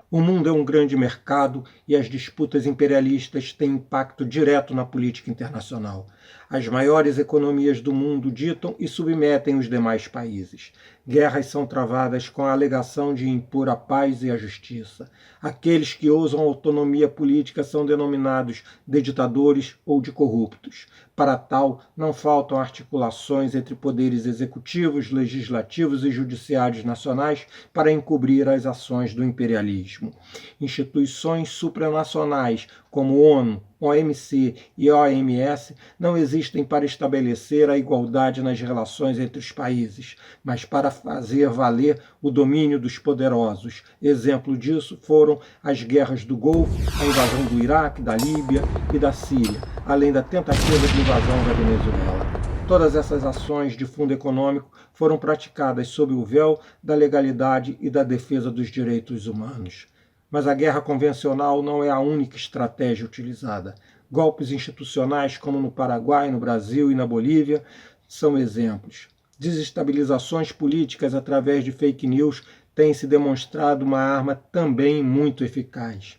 O mundo é um grande mercado e as disputas imperialistas têm impacto direto na política internacional. As maiores economias do mundo ditam e submetem os demais países. Guerras são travadas com a alegação de impor a paz e a justiça. Aqueles que ousam autonomia política são denominados de ditadores ou de corruptos. Para tal, não faltam articulações entre poderes executivos, legislativos e judiciários nacionais para encobrir as ações do imperialismo. Instituições supranacionais como ONU, OMC e OMS não existem para estabelecer a igualdade nas relações entre os países, mas para fazer valer o domínio dos poderosos. Exemplo disso foram as guerras do Golfo, a invasão do Iraque, da Líbia e da Síria, além da tentativa de invasão da Venezuela. Todas essas ações de fundo econômico foram praticadas sob o véu da legalidade e da defesa dos direitos humanos. Mas a guerra convencional não é a única estratégia utilizada. Golpes institucionais, como no Paraguai, no Brasil e na Bolívia, são exemplos. Desestabilizações políticas através de fake news têm se demonstrado uma arma também muito eficaz.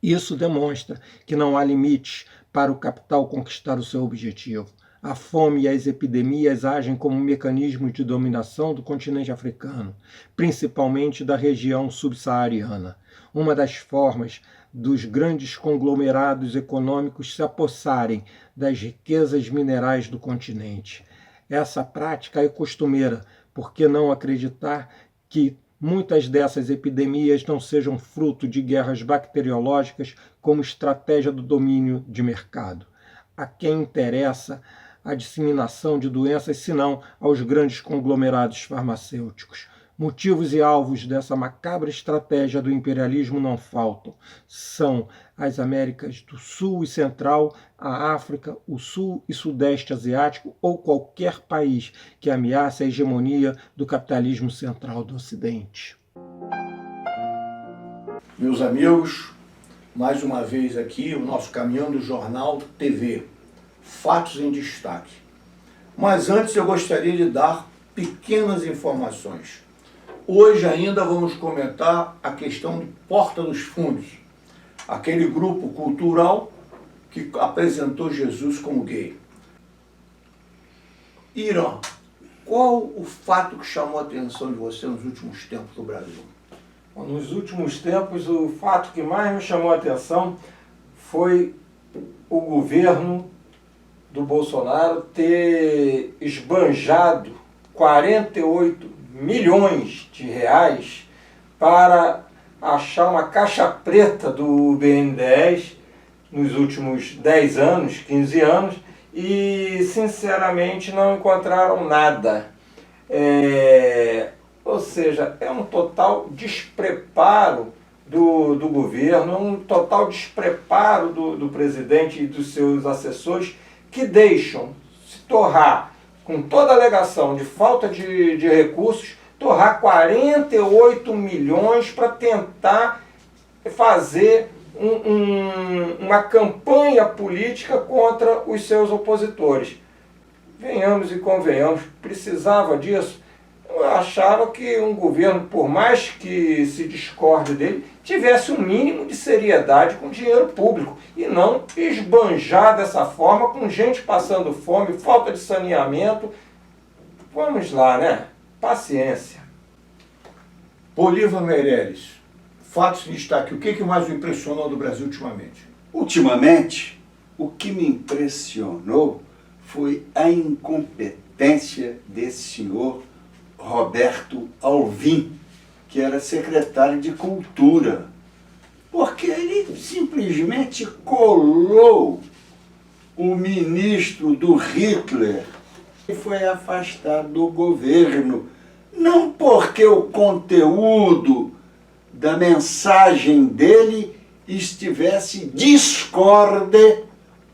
Isso demonstra que não há limites para o capital conquistar o seu objetivo. A fome e as epidemias agem como mecanismos de dominação do continente africano, principalmente da região subsaariana. Uma das formas dos grandes conglomerados econômicos se apossarem das riquezas minerais do continente. Essa prática é costumeira, por que não acreditar que muitas dessas epidemias não sejam fruto de guerras bacteriológicas como estratégia do domínio de mercado? A quem interessa a disseminação de doenças, senão aos grandes conglomerados farmacêuticos? Motivos e alvos dessa macabra estratégia do imperialismo não faltam. São as Américas do Sul e Central, a África, o Sul e Sudeste Asiático ou qualquer país que ameace a hegemonia do capitalismo central do Ocidente. Meus amigos, mais uma vez aqui o nosso Caminhando Jornal TV, fatos em destaque. Mas antes eu gostaria de dar pequenas informações. Hoje ainda vamos comentar a questão de Porta dos Fundos, aquele grupo cultural que apresentou Jesus como gay. Irã, qual o fato que chamou a atenção de você nos últimos tempos do Brasil? Nos últimos tempos, o fato que mais me chamou a atenção foi o governo do Bolsonaro ter esbanjado 48 milhões de reais para achar uma caixa preta do BNDES nos últimos 10 anos, 15 anos, e sinceramente não encontraram nada. Ou seja, é um total despreparo do governo, um total despreparo do presidente e dos seus assessores, que deixam se torrar, com toda a alegação de falta de recursos, torrar 48 milhões para tentar fazer uma campanha política contra os seus opositores. Venhamos e convenhamos, precisava disso. Eu achava que um governo, por mais que se discorde dele, tivesse um mínimo de seriedade com dinheiro público e não esbanjar dessa forma com gente passando fome, falta de saneamento. Vamos lá, né? Paciência. Bolívar Meireles, fatos em destaque. O que mais o impressionou do Brasil ultimamente? Ultimamente, o que me impressionou foi a incompetência desse senhor Roberto Alvim, que era secretário de Cultura, porque ele simplesmente colou o ministro do Hitler e foi afastado do governo, não porque o conteúdo da mensagem dele estivesse discorde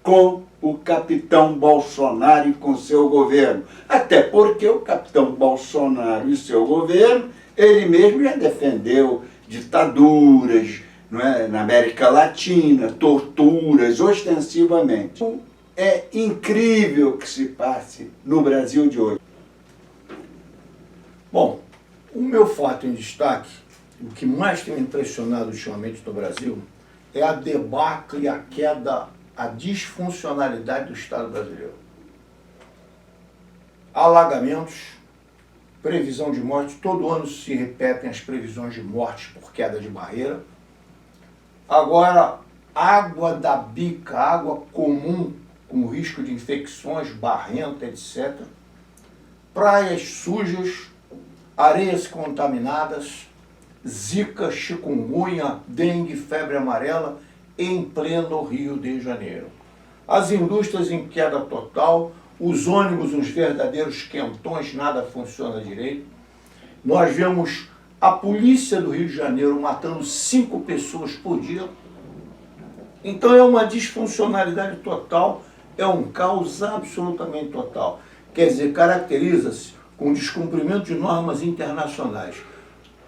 com o capitão Bolsonaro e com seu governo. Até porque o capitão Bolsonaro e seu governo, ele mesmo já defendeu ditaduras, não é, na América Latina, torturas, ostensivamente. É incrível o que se passe no Brasil de hoje. Bom, o meu fato em destaque o que mais tem me impressionado ultimamente no Brasil é a debacle, a queda, a disfuncionalidade do Estado brasileiro. Alagamentos, previsão de morte, todo ano se repetem as previsões de morte por queda de barreira. Agora, água da bica, água comum, com risco de infecções, barrenta, etc. Praias sujas, areias contaminadas, zika, chikungunya, dengue, febre amarela, em pleno Rio de Janeiro. As indústrias em queda total, os ônibus, uns verdadeiros quentões, nada funciona direito. Nós vemos a polícia do Rio de Janeiro matando 5 pessoas por dia. Então é uma disfuncionalidade total, é um caos absolutamente total. Quer dizer, caracteriza-se com o descumprimento de normas internacionais,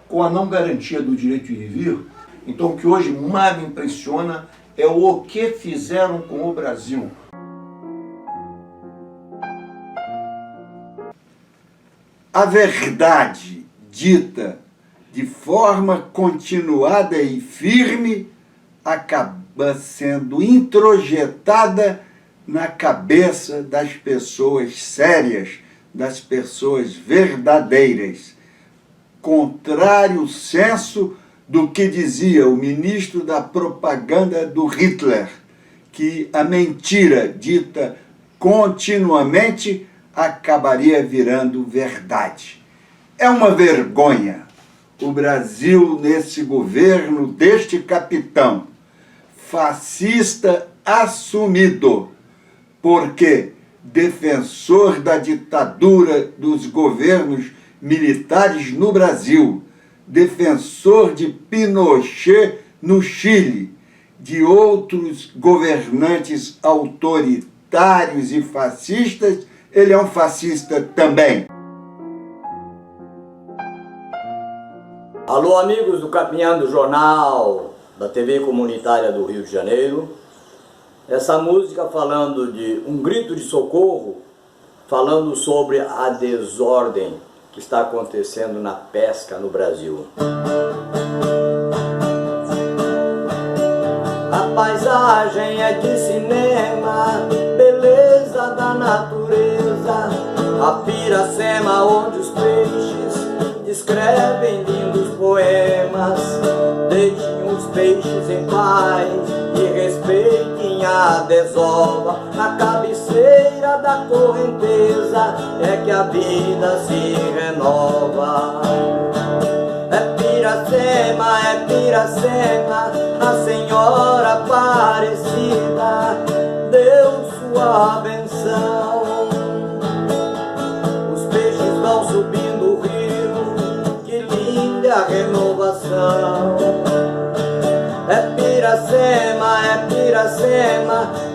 com a não garantia do direito de vir. Então o que hoje mais me impressiona é o que fizeram com o Brasil. A verdade dita de forma continuada e firme acaba sendo introjetada na cabeça das pessoas sérias, das pessoas verdadeiras. Contrário senso do que dizia o ministro da propaganda do Hitler, que a mentira dita continuamente acabaria virando verdade. É uma vergonha o Brasil nesse governo deste capitão fascista assumido, porque defensor da ditadura dos governos militares no Brasil, defensor de Pinochet no Chile, de outros governantes autoritários e fascistas, ele é um fascista também. Alô, amigos do Caminhando Jornal, da TV Comunitária do Rio de Janeiro. Essa música falando de um grito de socorro, falando sobre a desordem que está acontecendo na pesca no Brasil. A paisagem é de cinema, beleza da natureza, a Piracema onde os peixes escrevem lindos poemas. Deixem os peixes em paz e respeitem a desova. Na cabeceira da correnteza é que a vida se renova. É Piracema, a Senhora Aparecida deu sua benção. Os peixes vão subindo o rio, que linda a renovação. É Piracema,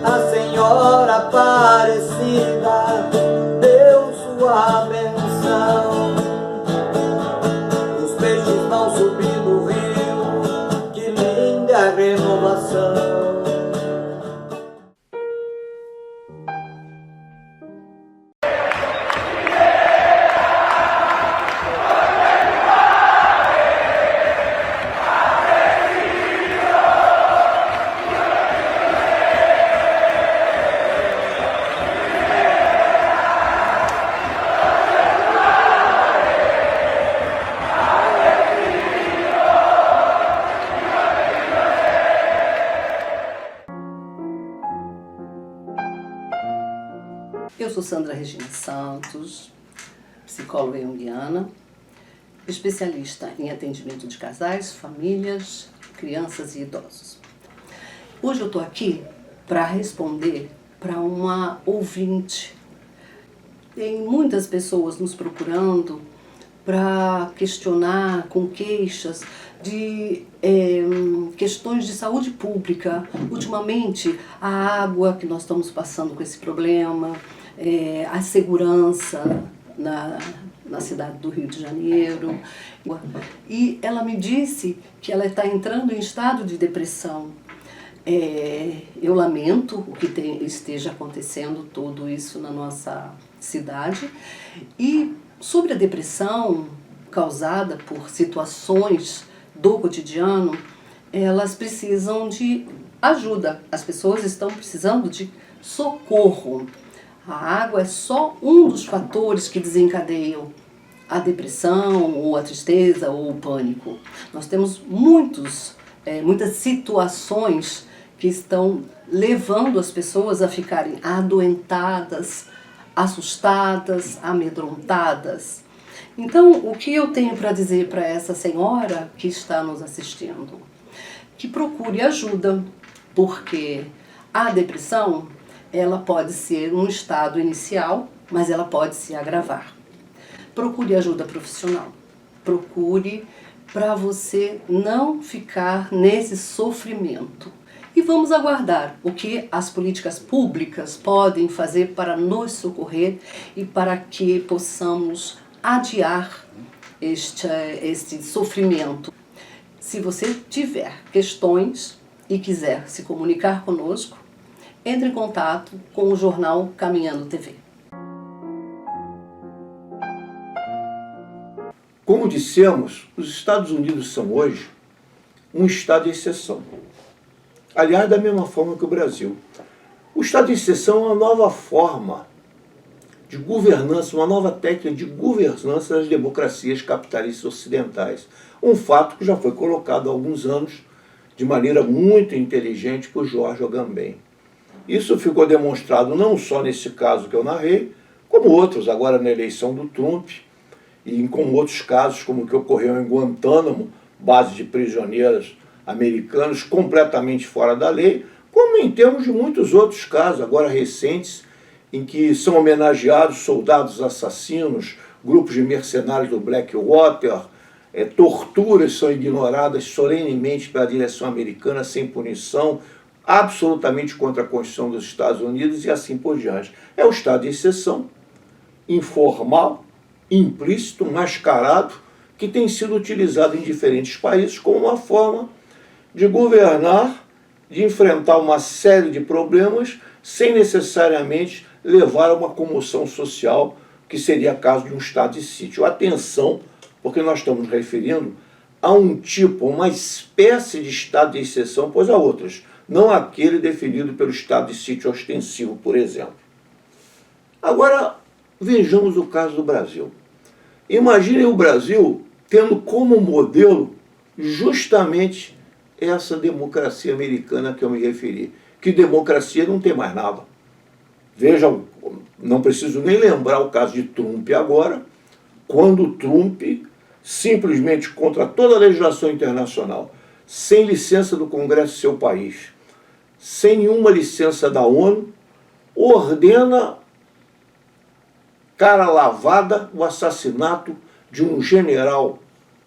a Senhora Aparecida deu sua benção. Os peixes vão subindo o rio, que linda a renovação. Eu sou Sandra Regina Santos, psicóloga junguiana, especialista em atendimento de casais, famílias, crianças e idosos. Hoje eu estou aqui para responder para uma ouvinte. Tem muitas pessoas nos procurando para questionar com queixas de questões de saúde pública. Ultimamente, a água que nós estamos passando com esse problema, a segurança na cidade do Rio de Janeiro. E ela me disse que ela está entrando em estado de depressão. Eu lamento o que esteja acontecendo tudo isso na nossa cidade. E sobre a depressão causada por situações do cotidiano, elas precisam de ajuda. As pessoas estão precisando de socorro. A água é só um dos fatores que desencadeiam a depressão, ou a tristeza, ou o pânico. Nós temos muitas situações que estão levando as pessoas a ficarem adoentadas, assustadas, amedrontadas. Então, o que eu tenho para dizer para essa senhora que está nos assistindo? Que procure ajuda, porque a depressão, ela pode ser um estado inicial, mas ela pode se agravar. Procure ajuda profissional. Procure para você não ficar nesse sofrimento. E vamos aguardar o que as políticas públicas podem fazer para nos socorrer e para que possamos adiar este sofrimento. Se você tiver questões e quiser se comunicar conosco, entre em contato com o jornal Caminhando TV. Como dissemos, os Estados Unidos são hoje um estado de exceção. Aliás, da mesma forma que o Brasil. O estado de exceção é uma nova forma de governança, uma nova técnica de governança das democracias capitalistas ocidentais. Um fato que já foi colocado há alguns anos de maneira muito inteligente por George Agamben. Isso ficou demonstrado não só nesse caso que eu narrei, como outros, agora na eleição do Trump, e com outros casos, como o que ocorreu em Guantánamo, base de prisioneiros americanos completamente fora da lei, como em termos de muitos outros casos, agora recentes, em que são homenageados soldados assassinos, grupos de mercenários do Blackwater, torturas são ignoradas solenemente pela direção americana sem punição, absolutamente contra a Constituição dos Estados Unidos e assim por diante. É o estado de exceção, informal, implícito, mascarado, que tem sido utilizado em diferentes países como uma forma de governar, de enfrentar uma série de problemas sem necessariamente levar a uma comoção social, que seria caso de um estado de sítio. Atenção, porque nós estamos referindo a um tipo, uma espécie de estado de exceção, pois há outros, não aquele definido pelo estado de sítio ostensivo, por exemplo. Agora, vejamos o caso do Brasil. Imaginem o Brasil tendo como modelo justamente essa democracia americana que eu me referi. Que democracia não tem mais nada. Vejam, não preciso nem lembrar o caso de Trump agora, quando Trump, simplesmente contra toda a legislação internacional, sem licença do Congresso do seu país, sem nenhuma licença da ONU, ordena cara lavada o assassinato de um general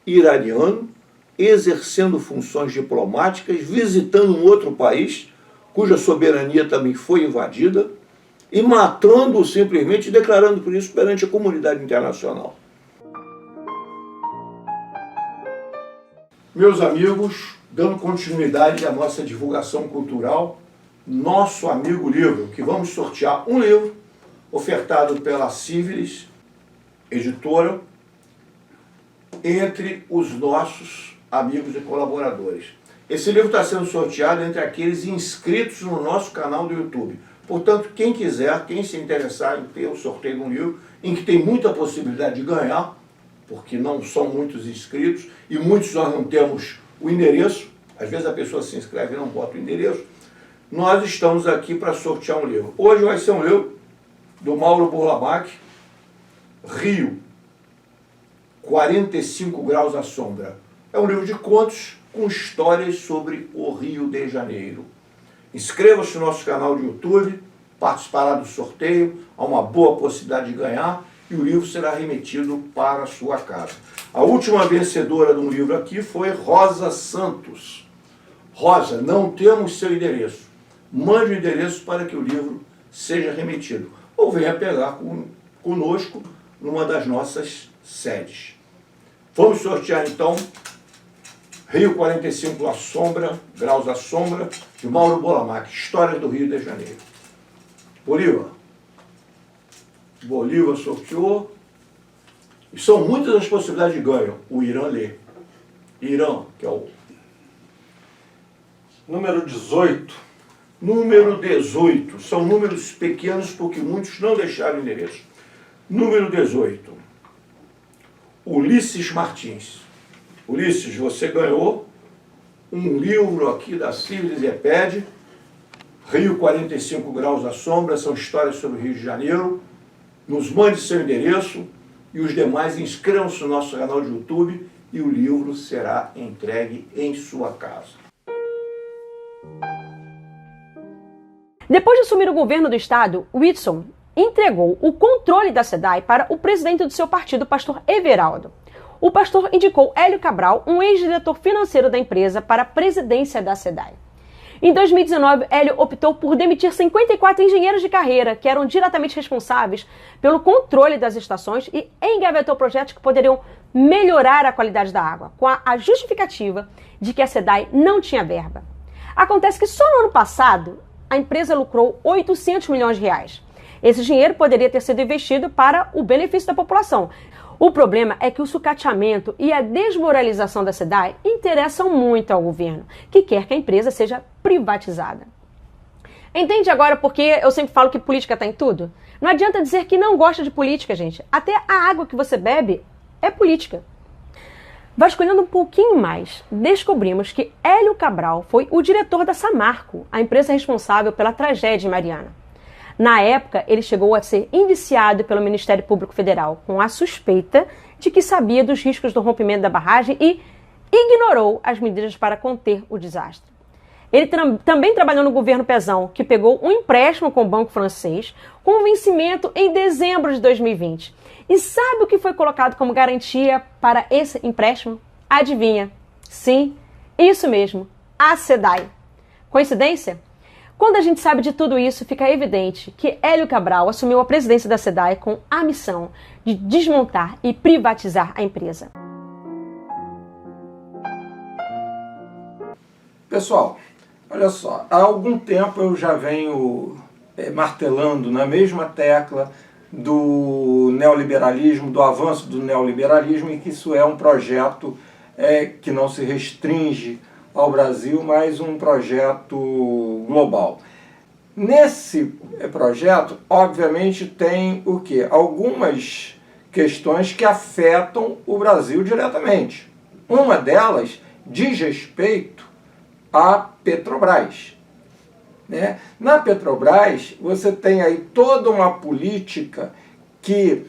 iraniano, exercendo funções diplomáticas, visitando um outro país, cuja soberania também foi invadida, e matando-o simplesmente, declarando por isso perante a comunidade internacional. Meus amigos, dando continuidade à nossa divulgação cultural, nosso amigo livro, que vamos sortear um livro ofertado pela Civilis, editora, entre os nossos amigos e colaboradores. Esse livro está sendo sorteado entre aqueles inscritos no nosso canal do YouTube. Portanto, quem quiser, quem se interessar em ter o sorteio de um livro, em que tem muita possibilidade de ganhar, porque não são muitos inscritos, e muitos nós não temos o endereço, às vezes a pessoa se inscreve e não bota o endereço, nós estamos aqui para sortear um livro. Hoje vai ser um livro do Mauro Burlamac, Rio, 45 graus à sombra. É um livro de contos com histórias sobre o Rio de Janeiro. Inscreva-se no nosso canal de YouTube, participará do sorteio, há uma boa possibilidade de ganhar e o livro será remetido para a sua casa. A última vencedora de um livro aqui foi Rosa Santos. Rosa, não temos seu endereço. Mande o endereço para que o livro seja remetido. Ou venha pegar conosco numa das nossas sedes. Vamos sortear então Rio 45 à sombra, graus à sombra, de Mauro Burlamac, Histórias do Rio de Janeiro. Bolívar sorteou. E são muitas as possibilidades de ganho. O Irã lê. Irã, que é o Número 18. número 18. São números pequenos porque muitos não deixaram endereço. Número 18. Ulisses Martins. Ulisses, você ganhou um livro aqui da Civilis Eped, Rio 45 Graus à Sombra, são histórias sobre o Rio de Janeiro. Nos mande seu endereço e os demais inscrevam-se no nosso canal de YouTube e o livro será entregue em sua casa. Depois de assumir o governo do estado, Whitson entregou o controle da SEDAI para o presidente do seu partido, pastor Everaldo. O pastor indicou Hélio Cabral, um ex-diretor financeiro da empresa, para a presidência da SEDAI. Em 2019, Hélio optou por demitir 54 engenheiros de carreira, que eram diretamente responsáveis pelo controle das estações, e engavetou projetos que poderiam melhorar a qualidade da água, com a justificativa de que a SEDAI não tinha verba. Acontece que só no ano passado, a empresa lucrou 800 milhões de reais. Esse dinheiro poderia ter sido investido para o benefício da população. O problema é que o sucateamento e a desmoralização da SEDAI interessam muito ao governo, que quer que a empresa seja privatizada. Entende agora por que eu sempre falo que política está em tudo? Não adianta dizer que não gosta de política, gente. Até a água que você bebe é política. Vasculhando um pouquinho mais, descobrimos que Hélio Cabral foi o diretor da Samarco, a empresa responsável pela tragédia em Mariana. Na época, ele chegou a ser indiciado pelo Ministério Público Federal com a suspeita de que sabia dos riscos do rompimento da barragem e ignorou as medidas para conter o desastre. Ele também trabalhou no governo Pezão, que pegou um empréstimo com o banco francês com vencimento em dezembro de 2020. E sabe o que foi colocado como garantia para esse empréstimo? Adivinha? Sim, isso mesmo, a SEDAI. Coincidência? Quando a gente sabe de tudo isso, fica evidente que Hélio Cabral assumiu a presidência da SEDAI com a missão de desmontar e privatizar a empresa. Pessoal, olha só, há algum tempo eu já venho martelando na mesma tecla do neoliberalismo, do avanço do neoliberalismo, e que isso é um projeto que não se restringe ao Brasil, mas um projeto global. Nesse projeto, obviamente, tem o quê? Algumas questões que afetam o Brasil diretamente. Uma delas diz respeito à Petrobras. Né? Na Petrobras, você tem aí toda uma política que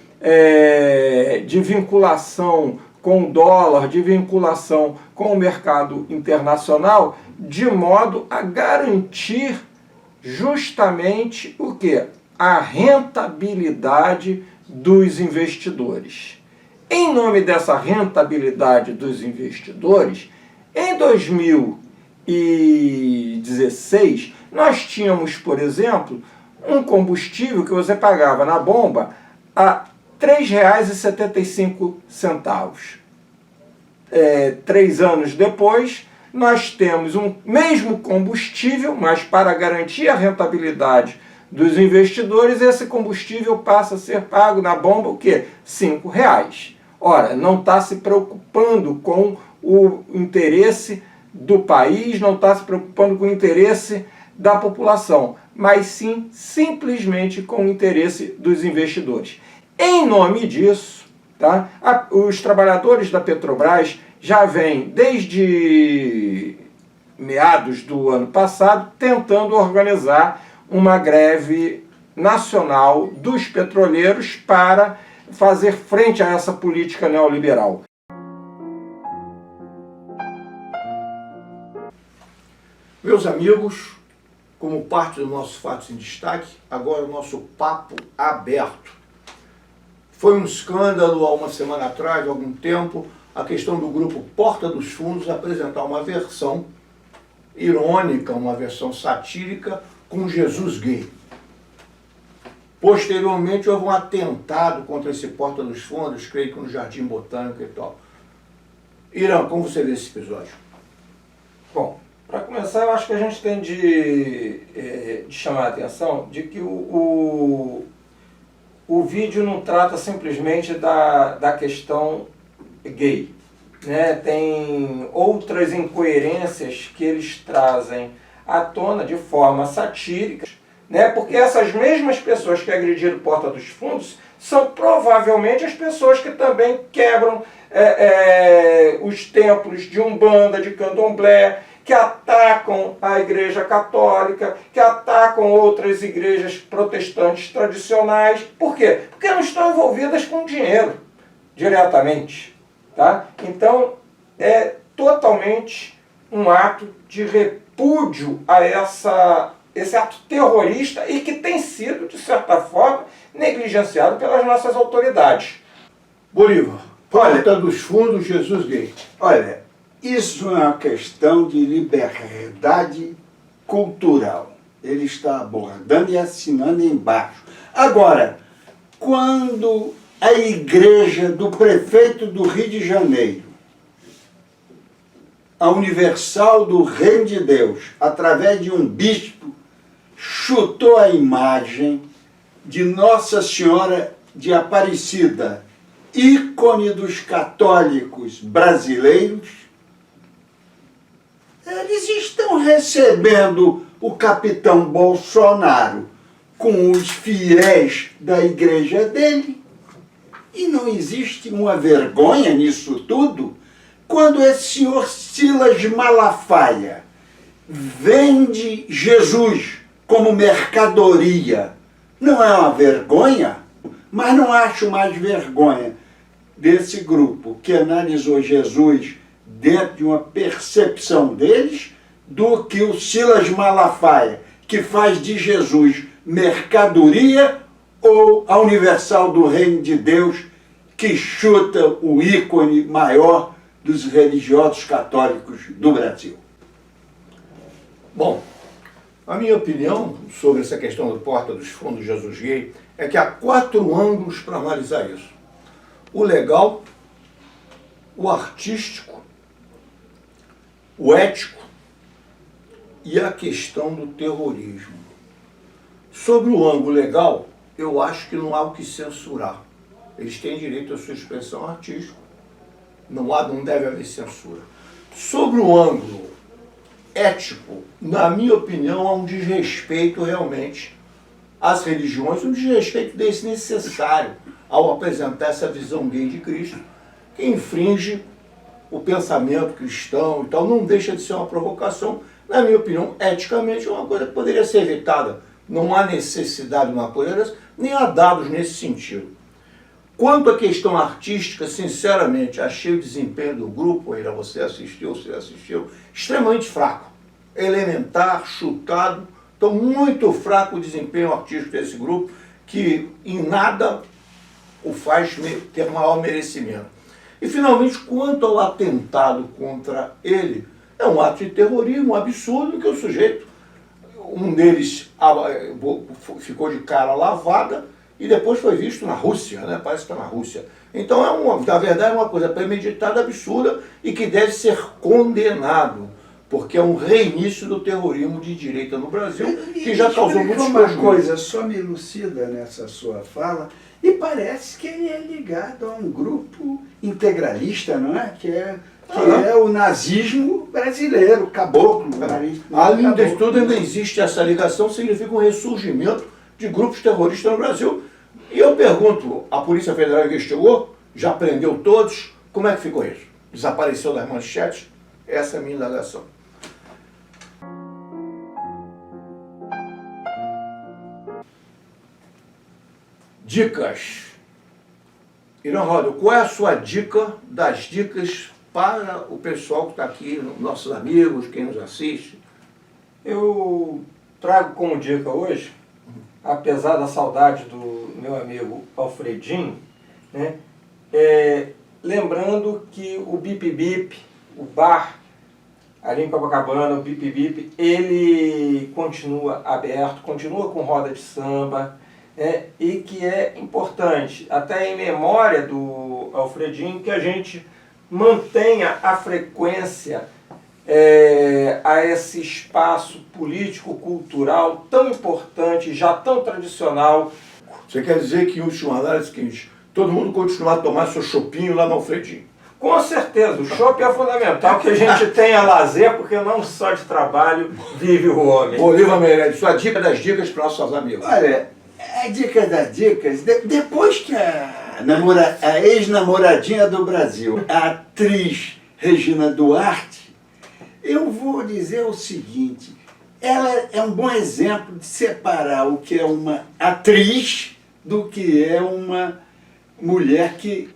de vinculação com o dólar, de vinculação com o mercado internacional, de modo a garantir justamente o quê? A rentabilidade dos investidores. Em nome dessa rentabilidade dos investidores, em 2016, nós tínhamos, por exemplo, um combustível que você pagava na bomba a R$ 3,75. 3 anos depois, nós temos um mesmo combustível, mas para garantir a rentabilidade dos investidores, esse combustível passa a ser pago na bomba o quê? R$ 5. Ora, não está se preocupando com o interesse do país, não está se preocupando com o interesse da população, mas sim simplesmente com o interesse dos investidores. Em nome disso, tá, os trabalhadores da Petrobras já vêm desde meados do ano passado tentando organizar uma greve nacional dos petroleiros para fazer frente a essa política neoliberal. Meus amigos, como parte do nosso Fatos em Destaque, agora o nosso papo aberto. Foi um escândalo há uma semana atrás, há algum tempo, a questão do grupo Porta dos Fundos apresentar uma versão irônica, uma versão satírica com Jesus gay. Posteriormente houve um atentado contra esse Porta dos Fundos, creio que no Jardim Botânico e tal. Irã, como você vê esse episódio? Bom, para começar, eu acho que a gente tem de chamar a atenção de que o vídeo não trata simplesmente da questão gay. né, tem outras incoerências que eles trazem à tona de forma satírica, né, porque essas mesmas pessoas que agrediram Porta dos Fundos são provavelmente as pessoas que também quebram os templos de Umbanda, de Candomblé, que atacam a Igreja Católica, que atacam outras igrejas protestantes tradicionais. Por quê? Porque não estão envolvidas com dinheiro diretamente. Tá? Então, é totalmente um ato de repúdio a esse ato terrorista e que tem sido, de certa forma, negligenciado pelas nossas autoridades. Bolívar, Porta dos Fundos, Jesus gay. Olha, isso é uma questão de liberdade cultural. Ele está abordando e assinando embaixo. Agora, quando a igreja do prefeito do Rio de Janeiro, a Universal do Reino de Deus, através de um bispo, chutou a imagem de Nossa Senhora de Aparecida, ícone dos católicos brasileiros, eles estão recebendo o capitão Bolsonaro com os fiéis da igreja dele. E não existe uma vergonha nisso tudo? Quando esse senhor Silas Malafaia vende Jesus como mercadoria, não é uma vergonha? Mas não acho mais vergonha desse grupo que analisou Jesus dentro de uma percepção deles do que o Silas Malafaia, que faz de Jesus mercadoria, ou a Universal do Reino de Deus, que chuta o ícone maior dos religiosos católicos do Brasil. Bom, a minha opinião sobre essa questão do Porta dos Fundos Jesus gay é que há 4 ângulos para analisar isso. O legal, o artístico, o ético e a questão do terrorismo. Sobre o ângulo legal, eu acho que não há o que censurar. Eles têm direito à sua expressão artística. Não deve haver censura. Sobre o ângulo ético, na minha opinião, há um desrespeito realmente às religiões, um desrespeito desnecessário ao apresentar essa visão gay de Cristo, que infringe o pensamento cristão e tal, não deixa de ser uma provocação. Na minha opinião, eticamente é uma coisa que poderia ser evitada. Não há necessidade de uma coisa dessa, nem há dados nesse sentido. Quanto à questão artística, sinceramente, achei o desempenho do grupo, você assistiu, extremamente fraco. Elementar, chutado. Então, muito fraco o desempenho artístico desse grupo, que em nada o faz ter maior merecimento. E, finalmente, quanto ao atentado contra ele, é um ato de terrorismo absurdo que o sujeito, um deles ficou de cara lavada e depois foi visto na Rússia, né? Parece que está na Rússia. Então, na verdade, é uma coisa premeditada, absurda e que deve ser condenado, porque é um reinício do terrorismo de direita no Brasil, que já causou muitos prejuízos. Uma coisa só me elucida nessa sua fala, e parece que ele é ligado a um grupo integralista, não é? Que é o nazismo brasileiro, caboclo. Além de tudo, ainda existe essa ligação, significa um ressurgimento de grupos terroristas no Brasil. E eu pergunto, a Polícia Federal investigou? Já prendeu todos? Como é que ficou isso? Desapareceu das manchetes? Essa é a minha indagação. Dicas. Irã Roda, qual é a sua dica das dicas para o pessoal que está aqui, nossos amigos, quem nos assiste? Eu trago como dica hoje, apesar da saudade do meu amigo Alfredinho, né, lembrando que o Bip Bip, o bar ali em Copacabana, o Bip Bip, ele continua aberto, continua com roda de samba, e que é importante, até em memória do Alfredinho, que a gente mantenha a frequência a esse espaço político-cultural tão importante, já tão tradicional. Você quer dizer que, em última análise, é o seguinte, todo mundo continuar a tomar seu chopinho lá no Alfredinho? Com certeza, o shopping é fundamental que a gente tenha lazer, porque não só de trabalho vive o homem. Bolívar Meirelles, sua dica das dicas para nossos amigos. Olha, a dica das dicas, depois que a ex-namoradinha do Brasil, a atriz Regina Duarte, eu vou dizer o seguinte, ela é um bom exemplo de separar o que é uma atriz do que é uma mulher que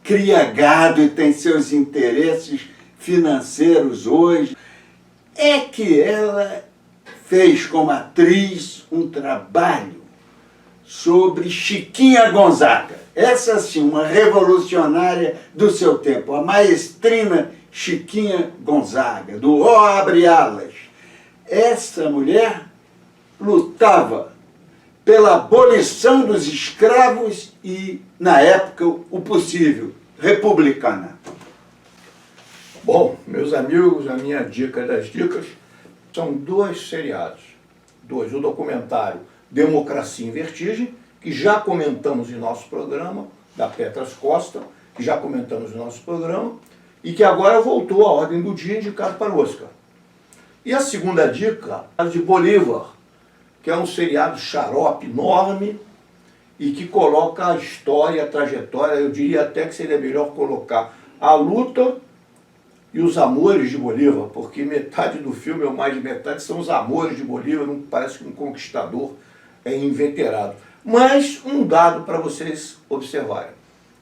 cria gado e tem seus interesses financeiros hoje. É que ela fez como atriz um trabalho sobre Chiquinha Gonzaga. Essa sim, uma revolucionária do seu tempo, a maestrina Chiquinha Gonzaga, do Ó Abre Alas. Essa mulher lutava pela abolição dos escravos e, na época, o possível, republicana. Bom, meus amigos, a minha dica das dicas são 2 seriados. 2, o documentário Democracia em Vertigem, que já comentamos em nosso programa, da Petras Costa, que já comentamos no nosso programa, e que agora voltou à ordem do dia, indicado para o Oscar. E a segunda dica é de Bolívar, que é um seriado xarope enorme e que coloca a história, a trajetória, eu diria até que seria melhor colocar a luta e os amores de Bolívar, porque metade do filme, ou mais de metade, são os amores de Bolívar, não parece que um conquistador é inveterado. Mas um dado para vocês observarem.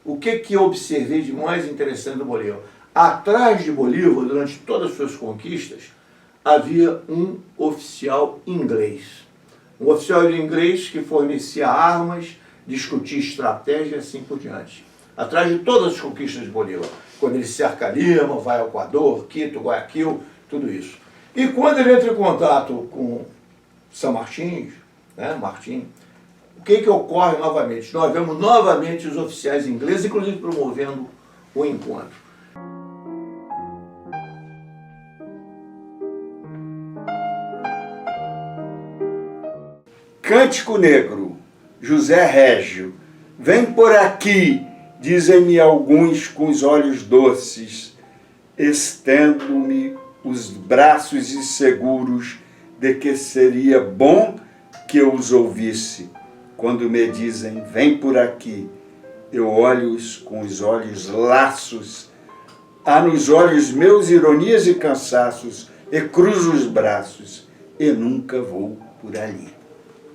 O que eu observei de mais interessante do Bolívar? Atrás de Bolívar, durante todas as suas conquistas, havia um oficial inglês. Um oficial inglês que fornecia armas, discutia estratégia e assim por diante. Atrás de todas as conquistas de Bolívar. Quando ele cerca Lima, vai ao Equador, Quito, Guayaquil, tudo isso. E quando ele entra em contato com São Martins, Martim, o que ocorre novamente? Nós vemos novamente os oficiais ingleses, inclusive promovendo o encontro. Cântico Negro, José Régio. Vem por aqui, dizem-me alguns com os olhos doces, estendo-me os braços inseguros de que seria bom que eu os ouvisse. Quando me dizem, vem por aqui, eu olho-os com os olhos laços. Há nos olhos meus ironias e cansaços, e cruzo os braços, e nunca vou por ali.